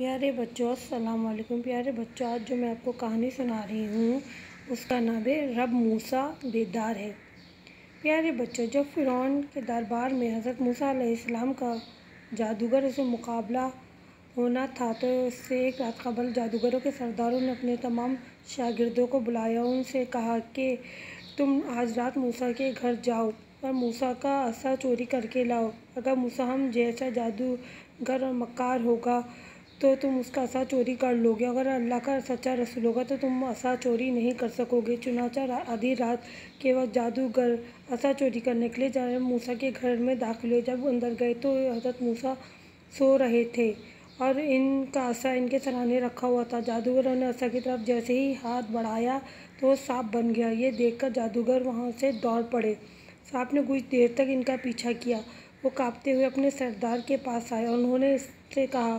پیارے بچوں السلام علیکم۔ پیارے بچوں، آج جو میں آپ کو کہانی سنا رہی ہوں اس کا نام ہے رب موسیٰ بیدار ہے۔ پیارے بچوں، جب فرعون کے دربار میں حضرت موسیٰ علیہ السلام کا جادوگروں سے مقابلہ ہونا تھا تو اس سے ایک رات قبل جادوگروں کے سرداروں نے اپنے تمام شاگردوں کو بلایا اور ان سے کہا کہ تم آج رات موسیٰ کے گھر جاؤ اور موسیٰ کا عصا چوری کر کے لاؤ۔ اگر موسیٰ ہم جیسا جادوگر اور مکار ہوگا تو تم اس کا عصا چوری کر لو گے، اگر اللہ کا سچا رسول ہوگا تو تم عصا چوری نہیں کر سکو گے۔ چنانچہ آدھی رات کے وقت جادوگر عصا چوری کرنے کے لیے جناب موسیٰ کے گھر میں داخل ہوئے۔ جب اندر گئے تو حضرت موسیٰ سو رہے تھے اور ان کا عصا ان کے سرانے رکھا ہوا تھا۔ جادوگروں نے عصا کی طرف جیسے ہی ہاتھ بڑھایا تو وہ سانپ بن گیا۔ یہ دیکھ کر جادوگر وہاں سے دوڑ پڑے۔ سانپ نے کچھ دیر تک ان کا پیچھا کیا۔ وہ کانپتے ہوئے اپنے سردار کے پاس آیا اور انہوں نے اس سے کہا،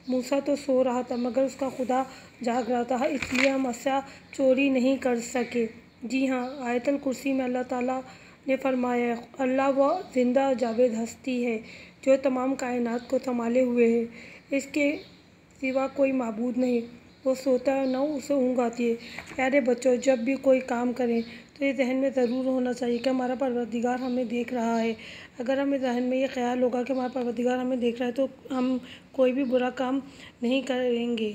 موسیٰ تو سو رہا تھا مگر اس کا خدا جاگ رہا تھا، اس لیے ہم عصا چوری نہیں کر سکے۔ جی ہاں، آیت الکرسی میں اللہ تعالیٰ نے فرمایا ہے، اللہ وہ زندہ جاوید ہستی ہے جو تمام کائنات کو سنبھالے ہوئے ہے، اس کے سوا کوئی معبود نہیں، وہ سوتا ہے نہ اسے اونگ آتی ہے۔ پیارے بچوں، جب بھی کوئی کام کریں تو یہ ذہن میں ضرور ہونا چاہیے کہ ہمارا پروردگار ہمیں دیکھ رہا ہے۔ اگر ہمیں ذہن میں یہ خیال ہوگا کہ ہمارا پروردگار ہمیں دیکھ رہا ہے تو ہم کوئی بھی برا کام نہیں کریں گے۔